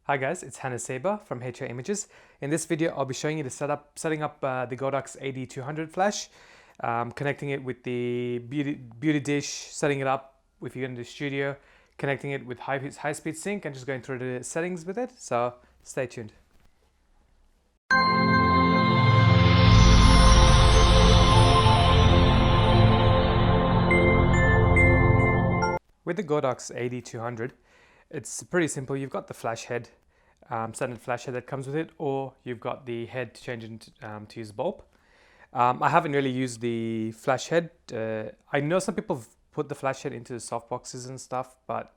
Hi guys, it's Hannah Saber from HO Images. In this video, I'll be showing you the setting up the GODOX AD200 flash, connecting it with the beauty dish, setting it up if you're in the studio, connecting it with high-speed sync, and just going through the settings with it. So stay tuned. With the GODOX AD200, it's pretty simple. You've got the flash head, standard flash head that comes with it, or you've got the head to change into to use bulb. I haven't really used the flash head. I know some people have put the flash head into the soft boxes and stuff, but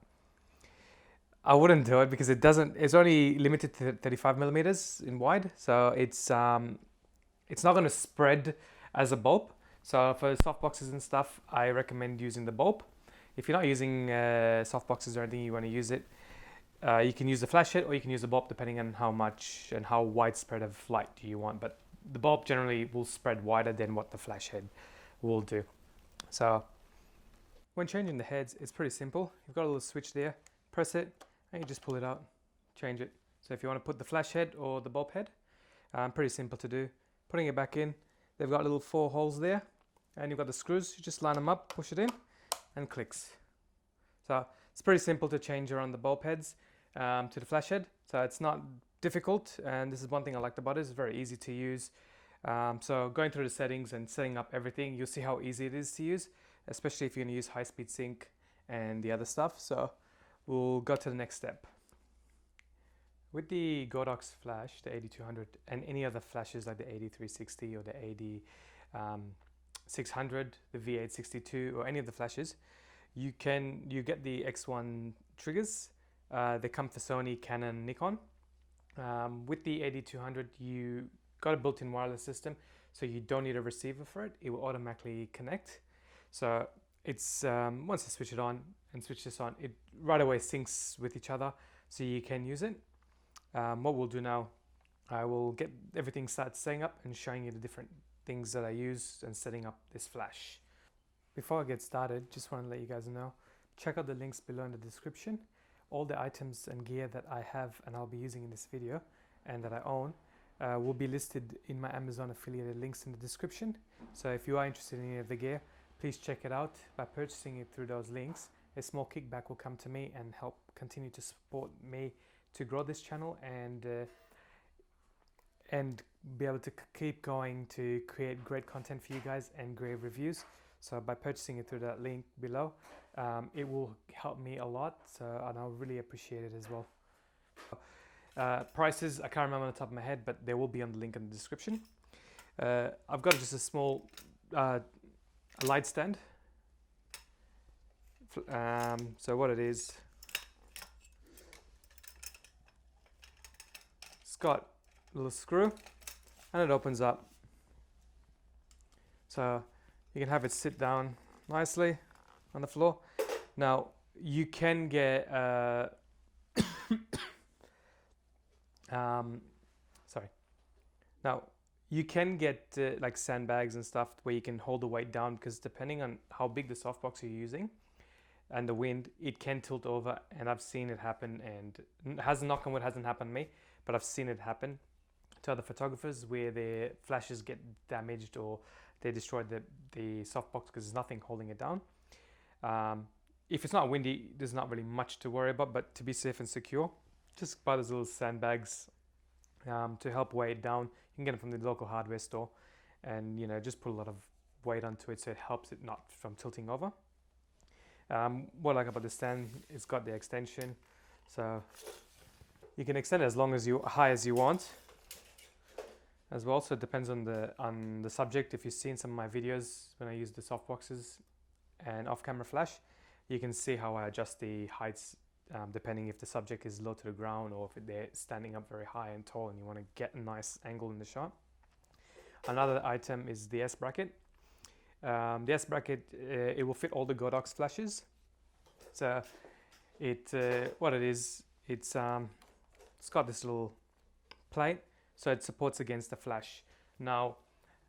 I wouldn't do it because it doesn't. It's only limited to 35 millimeters in wide, so it's not going to spread as a bulb. So for soft boxes and stuff, I recommend using the bulb. If you're not using soft boxes or anything, you want to use it, you can use the flash head or you can use the bulb depending on how much and how widespread of light do you want. But the bulb generally will spread wider than what the flash head will do. So when changing the heads, it's pretty simple. You've got a little switch there, press it, and you just pull it out, change it. So if you want to put the flash head or the bulb head, pretty simple to do. Putting it back in, they've got little 4 holes there, and you've got the screws. You just line them up, push it in, and clicks. So it's pretty simple to change around the bulb heads to the flash head. So it's not difficult, and this is one thing I liked about it. It's very easy to use. So going through the settings and setting up everything, you'll see how easy it is to use, especially if you're going to use high-speed sync and the other stuff. So we'll go to the next step. With the GODOX flash, the AD200, and any other flashes like the AD360 or the AD600, the V862, or any of the flashes, you get the X1 triggers. They come for Sony, Canon, Nikon. With the AD200, you got a built-in wireless system, so you don't need a receiver for it. It will automatically connect. So it's once you switch it on and switch this on, it right away syncs with each other, so you can use it. What we'll do now, I will get everything started setting up and showing you the different things that I use and setting up this flash. Before I get started, just want to let you guys know, check out the links below in the description. All the items and gear that I have and I'll be using in this video and that I own will be listed in my Amazon affiliated links in the description. So if you are interested in any of the gear, please check it out. By purchasing it through those links, a small kickback will come to me and help continue to support me to grow this channel and be able to keep going to create great content for you guys and great reviews. So by purchasing it through that link below, it will help me a lot, and I'll really appreciate it as well. Prices, I can't remember on the top of my head, but they will be on the link in the description. I've got just a small light stand. So what it is, it's got a little screw and it opens up. So you can have it sit down nicely on the floor. Now you can get Now you can get like sandbags and stuff where you can hold the weight down, because depending on how big the softbox you're using and the wind, it can tilt over, and I've seen it happen, and knock on wood, hasn't happened to me, but I've seen it happen to other photographers where their flashes get damaged or they destroyed the softbox because there's nothing holding it down. If it's not windy, there's not really much to worry about, but to be safe and secure, just buy those little sandbags to help weigh it down. You can get them from the local hardware store, and just put a lot of weight onto it so it helps it not from tilting over. What I like about the stand, it's got the extension, so you can extend it as high as you want as well. So it depends on the subject. If you've seen some of my videos when I use the softboxes and off-camera flash, you can see how I adjust the heights depending if the subject is low to the ground or if they're standing up very high and tall and you want to get a nice angle in the shot. Another item is the S bracket. The S bracket, it will fit all the GODOX flashes. So what it is, it's got this little plate, so it supports against the flash. Now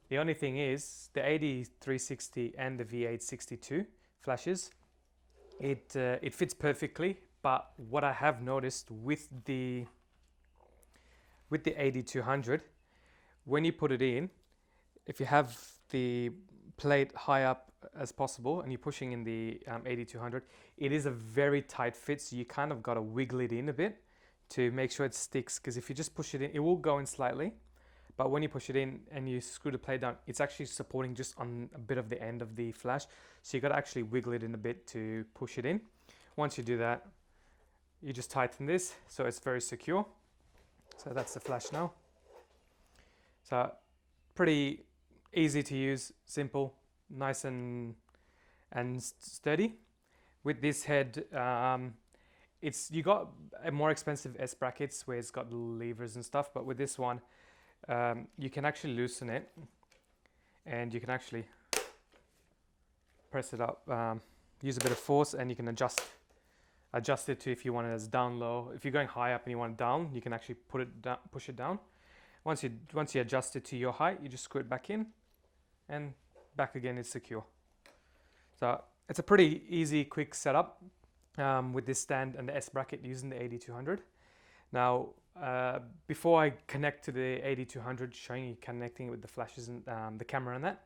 the only thing is, the AD360 and the V862 flashes, it fits perfectly, but what I have noticed with the With the AD200, when you put it in, if you have the plate high up as possible and you're pushing in the AD200, it is a very tight fit, so you kind of got to wiggle it in a bit to make sure it sticks, because if you just push it in, it will go in slightly, but when you push it in and you screw the plate down, it's actually supporting just on a bit of the end of the flash, so you got to actually wiggle it in a bit to push it in. Once you do that, you just tighten this so it's very secure. So that's the flash now. So pretty easy to use, simple, nice and sturdy. With this head, you got a more expensive S brackets where it's got levers and stuff, but with this one, you can actually loosen it and you can actually press it up, use a bit of force, and you can adjust it to if you want it as down low. If you're going high up and you want it down, you can actually push it down. Once you adjust it to your height, you just screw it back in and back again, it's secure. So it's a pretty easy, quick setup with this stand and the S bracket using the AD200. Now, before I connect to the AD200, showing you connecting it with the flashes and the camera and that,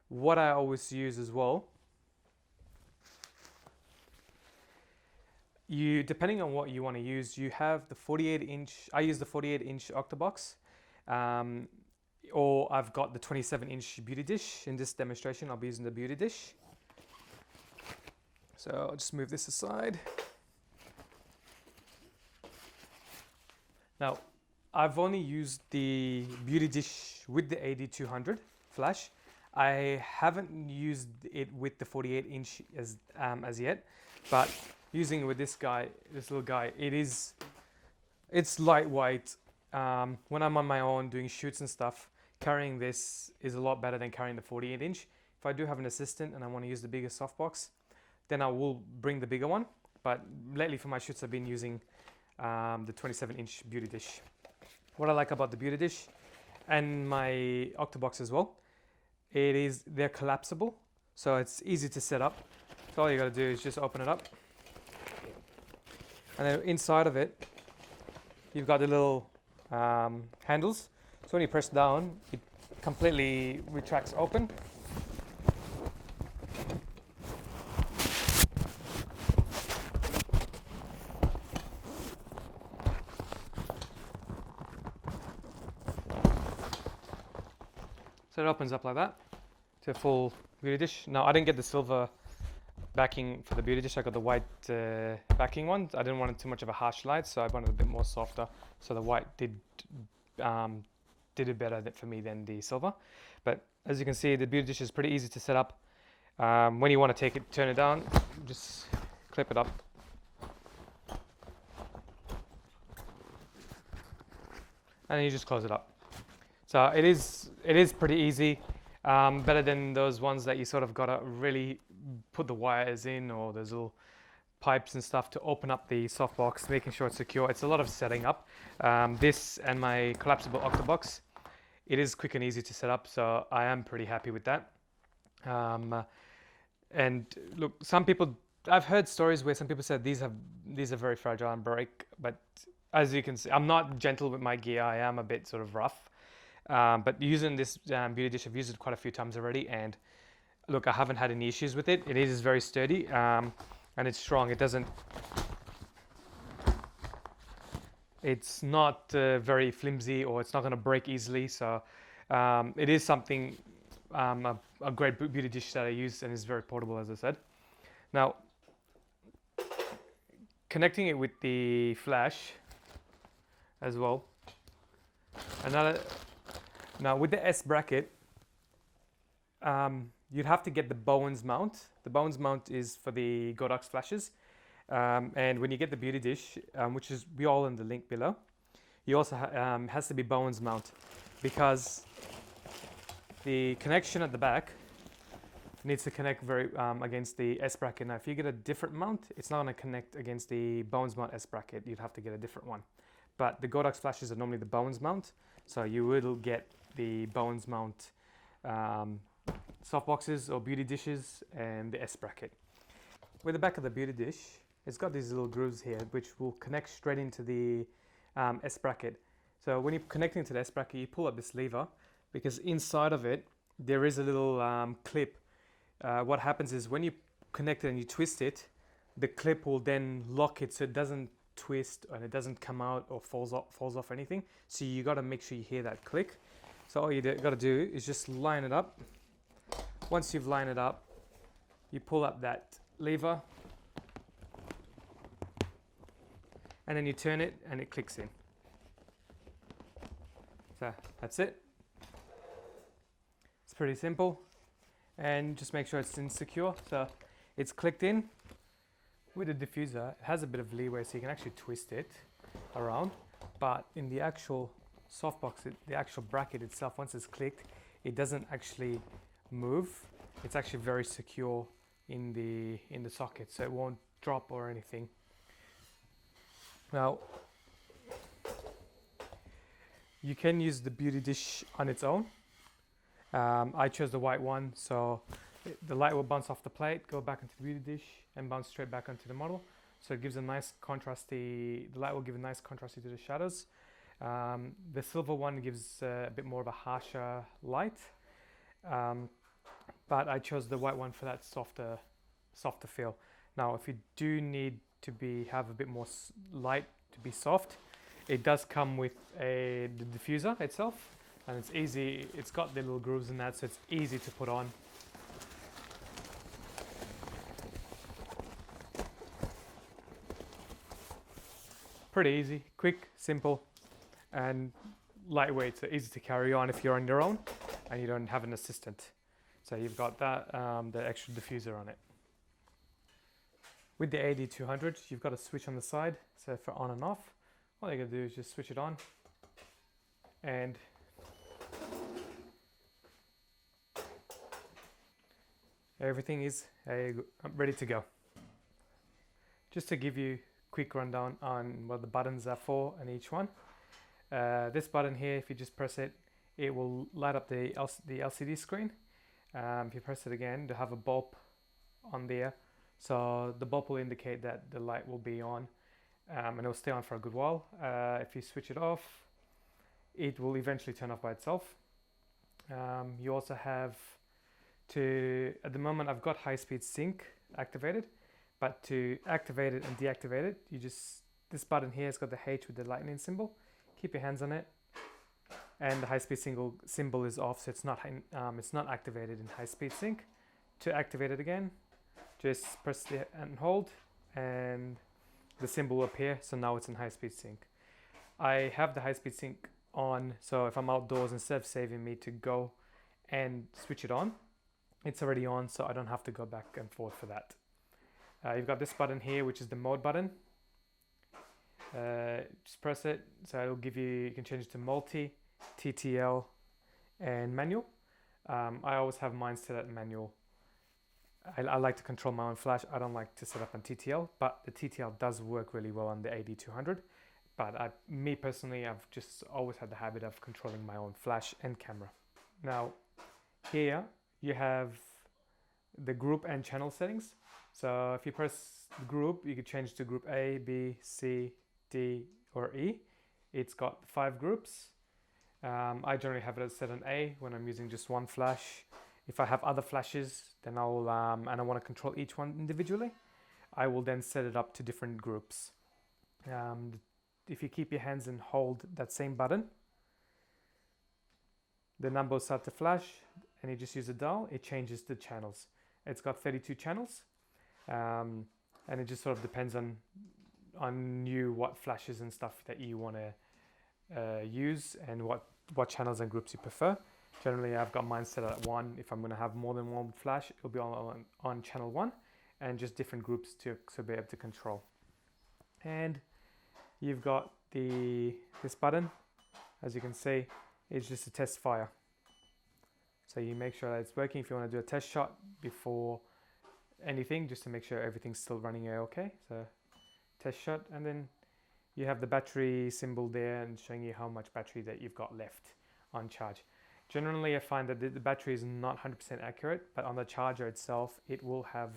what I always use as well, depending on what you want to use, you have the 48-inch, I use the 48-inch Octobox, or I've got the 27-inch beauty dish. In this demonstration, I'll be using the beauty dish. So I'll just move this aside. Now, I've only used the beauty dish with the AD200 flash. I haven't used it with the 48-inch as yet, but using it with this little guy, it's lightweight. When I'm on my own doing shoots and stuff, carrying this is a lot better than carrying the 48-inch. If I do have an assistant and I want to use the bigger softbox, then I will bring the bigger one. But lately for my shoots, I've been using the 27-inch beauty dish. What I like about the beauty dish and my Octobox as well, they're collapsible, so it's easy to set up. So all you got to do is just open it up, and then inside of it, you've got the little handles. So when you press down, it completely retracts open. So it opens up like that to a full beauty dish. Now, I didn't get the silver backing for the beauty dish. I got the white backing one. I didn't want too much of a harsh light, so I wanted a bit more softer. So the white did it better for me than the silver. But as you can see, the beauty dish is pretty easy to set up. When you want to turn it down, just clip it up. And then you just close it up. So it is pretty easy, better than those ones that you sort of gotta really put the wires in, or those little pipes and stuff to open up the softbox, making sure it's secure. It's a lot of setting up. This and my collapsible Octobox, it is quick and easy to set up, so I am pretty happy with that. And look, I've heard stories where some people said these are very fragile and break, but as you can see, I'm not gentle with my gear. I am a bit sort of rough. But using this beauty dish, I've used it quite a few times already, and look, I haven't had any issues with it. It is very sturdy, and it's strong. It's not very flimsy, or it's not going to break easily. So it is something, a great beauty dish that I use, and is very portable, as I said. Now, connecting it with the flash as well. Now with the S bracket, you'd have to get the Bowens mount. The Bowens mount is for the GODOX flashes. And when you get the beauty dish, which is be all in the link below, you also has to be Bowens mount, because the connection at the back needs to connect very against the S bracket. Now if you get a different mount, it's not going to connect against the Bowens mount S bracket. You'd have to get a different one. But the GODOX flashes are normally the Bowens mount, so you will get the Bowens mount softboxes or beauty dishes and the S bracket. With the back of the beauty dish, it's got these little grooves here which will connect straight into the S bracket. So when you're connecting to the S bracket, you pull up this lever because inside of it there is a little clip. What happens is when you connect it and you twist it, the clip will then lock it so it doesn't twist and it doesn't come out or falls off or anything. So you got to make sure you hear that click. So all you got to do is just line it up. Once you've lined it up, you pull up that lever and then you turn it and it clicks in. So that's it. It's pretty simple, and just make sure it's insecure. So it's clicked in. With the diffuser, it has a bit of leeway so you can actually twist it around, but in the actual softbox, the actual bracket itself, once it's clicked, it doesn't actually move. It's actually very secure in the socket, so it won't drop or anything. Now, you can use the beauty dish on its own. I chose the white one, so the light will bounce off the plate, go back into the beauty dish, and bounce straight back onto the model. So it gives a nice contrasty, the light will give a nice contrasty to the shadows. The silver one gives a bit more of a harsher light, but I chose the white one for that softer feel. Now, if you do need to have a bit more light to be soft, it does come with the diffuser itself, and it's easy. It's got the little grooves in that, so it's easy to put on. Pretty easy, quick, simple, and lightweight, so easy to carry on if you're on your own and you don't have an assistant. So you've got that, the extra diffuser on it. With the AD200, you've got a switch on the side, so for on and off. All you gotta do is just switch it on, and everything is ready to go. Just to give you quick rundown on what the buttons are for and each one. This button here, if you just press it, it will light up the LCD screen. If you press it again, to have a bulb on there, so the bulb will indicate that the light will be on, and it will stay on for a good while. If you switch it off, it will eventually turn off by itself. You also have at the moment I've got high-speed sync activated, but to activate it and deactivate it, this button here has got the H with the lightning symbol. Keep your hands on it, and the high-speed symbol is off, so it's not activated in high-speed sync. To activate it again, just press and hold, and the symbol will appear. So now it's in high-speed sync. I have the high-speed sync on, so if I'm outdoors, instead of saving me to go and switch it on, it's already on, so I don't have to go back and forth for that. You've got this button here, which is the mode button. Just press it, so it'll give you can change it to multi, TTL, and manual. I always have mine set at manual. I like to control my own flash. I don't like to set up on TTL, but the TTL does work really well on the AD200. But me personally, I've just always had the habit of controlling my own flash and camera. Now, here you have the group and channel settings. So if you press group, you can change to group A, B, C, D, or E. It's got 5 groups. I generally have it set on A when I'm using just one flash. If I have other flashes, then and I want to control each one individually, I will then set it up to different groups. If you keep your hands and hold that same button, the number will start to flash, and you just use a dial, it changes the channels. It's got 32 channels, and it just sort of depends on you what flashes and stuff that you want to use and what channels and groups you prefer. Generally, I've got mine set at 1. If I'm going to have more than one flash, it'll be on channel 1, and just different groups to be able to control. And you've got this button, as you can see, it's just a test fire. So you make sure that it's working. If you want to do a test shot before anything, just to make sure everything's still running okay. So test shot, and then you have the battery symbol there and showing you how much battery that you've got left on charge. Generally, I find that the battery is not 100% accurate, but on the charger itself, it will have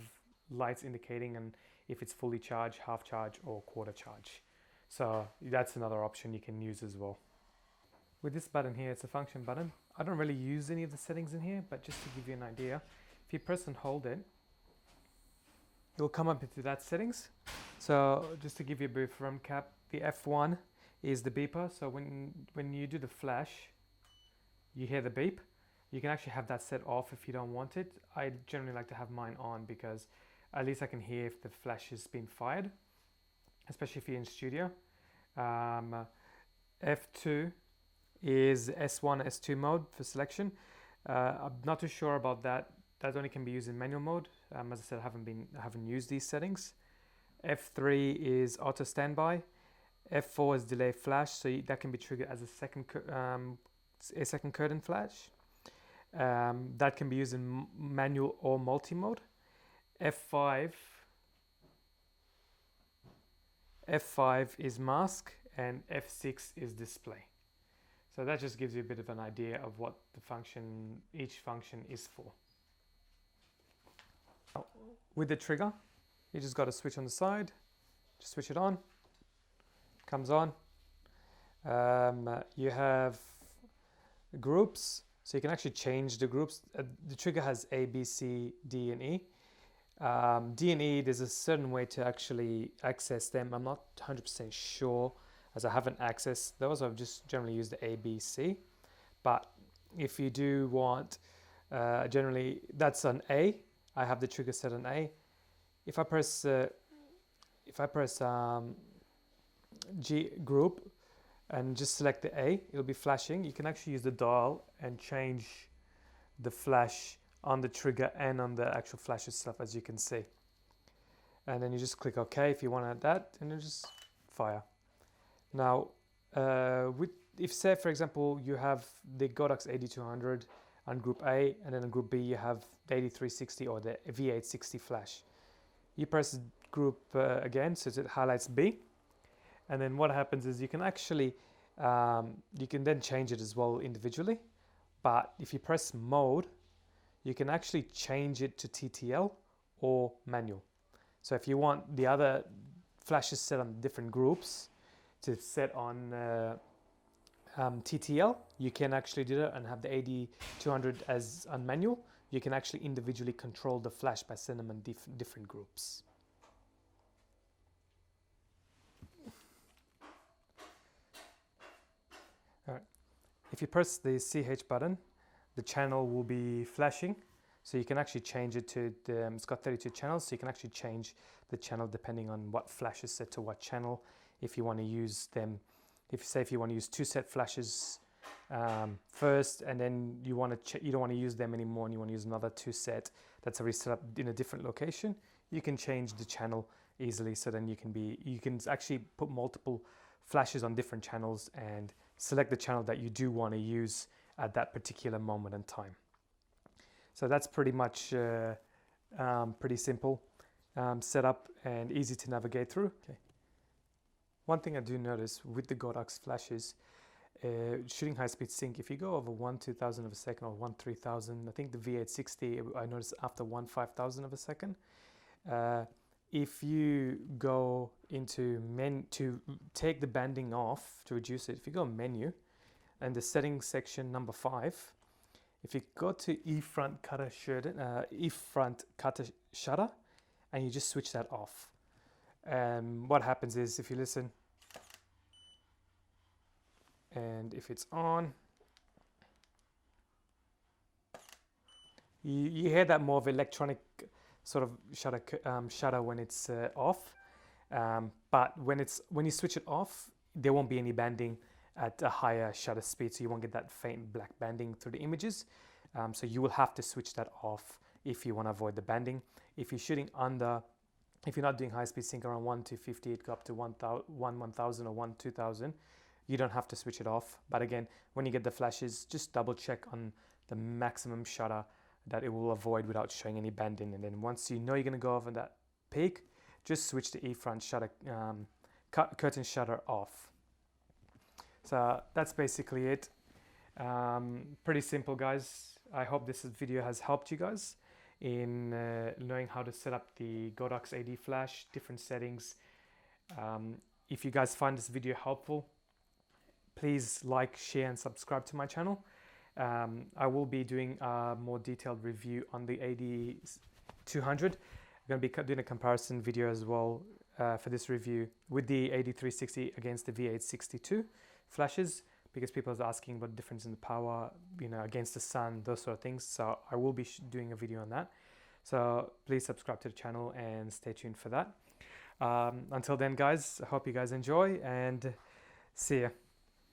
lights indicating and if it's fully charged, half charge, or quarter charge. So that's another option you can use as well. With this button here, it's a function button. I don't really use any of the settings in here, but just to give you an idea, if you press and hold it, you'll come up into that settings. So just to give you a brief recap, the F1 is the beeper. So when you do the flash, you hear the beep. You can actually have that set off if you don't want it. I generally like to have mine on because at least I can hear if the flash has been fired, especially if you're in studio. F2 is S1, S2 mode for selection. I'm not too sure about that. That only can be used in manual mode. As I said, I haven't used these settings. F3 is auto standby. F4 is delay flash, so that can be triggered as a second curtain flash. That can be used in manual or multi-mode. F5 is mask, and F6 is display. So that just gives you a bit of an idea of what each function is for. With the trigger, you just got a switch on the side, just switch it on, comes on. You have groups, so you can actually change the groups. The trigger has A, B, C, D, and E. D and E, there's a certain way to actually access them. I'm not 100% sure, as I haven't accessed those. I've just generally used the A, B, C. But if you do want, generally that's an A. I have the trigger set on A. If I press G group and just select the A, it'll be flashing. You can actually use the dial and change the flash on the trigger and on the actual flash itself, as you can see. And then you just click OK if you want to add that, and then just fire. Now, if say for example you have the GODOX AD200 on group A, and then on group B you have the 8360 or the V860 flash. You press group again, so it highlights B, and then what happens is you can actually you can then change it as well individually. But if you press mode, you can actually change it to TTL or manual. So if you want the other flashes set on different groups to set on TTL, you can actually do that and have the AD200 as on manual. You can actually individually control the flash by sending them in different groups. All right. If you press the CH button, the channel will be flashing. So you can actually change it to, it's got 32 channels, so you can actually change the channel depending on what flash is set to what channel. If you want to use them, if you want to use two set flashes first, and then you don't want to use them anymore, and you want to use another two set that's already set up in a different location, you can change the channel easily. So then you can actually put multiple flashes on different channels and select the channel that you do want to use at that particular moment in time. So that's pretty much pretty simple setup and easy to navigate through. Okay. One thing I do notice with the GODOX flashes, shooting high-speed sync, if you go over 1/2000 of a second or 1/3000, I think the V860, I noticed after 1/5000 of a second, if you go into to take the banding off to reduce it, if you go menu and the settings section number 5, if you go to E-front cutter shutter, and you just switch that off, what happens is, if you listen, and if it's on, you hear that more of electronic sort of shutter when it's off, but when you switch it off, there won't be any banding at a higher shutter speed, so you won't get that faint black banding through the images. So you will have to switch that off if you want to avoid the banding. If you're shooting if you're not doing high speed sync around 1/250, it go up to 1/1000 or 1/2000, you don't have to switch it off. But again, when you get the flashes, just double check on the maximum shutter that it will avoid without showing any banding. And then once you know you're going to go over that peak, just switch the E-front shutter curtain shutter off. So that's basically it. Pretty simple, guys. I hope this video has helped you guys in knowing how to set up the GODOX AD flash, different settings. If you guys find this video helpful, please like, share and subscribe to my channel. I will be doing a more detailed review on the AD200. I'm going to be doing a comparison video as well for this review with the AD360 against the V862 flashes, because people are asking about the difference in the power, you know, against the sun, those sort of things. So I will be doing a video on that. So please subscribe to the channel and stay tuned for that. Until then, guys, I hope you guys enjoy and see ya.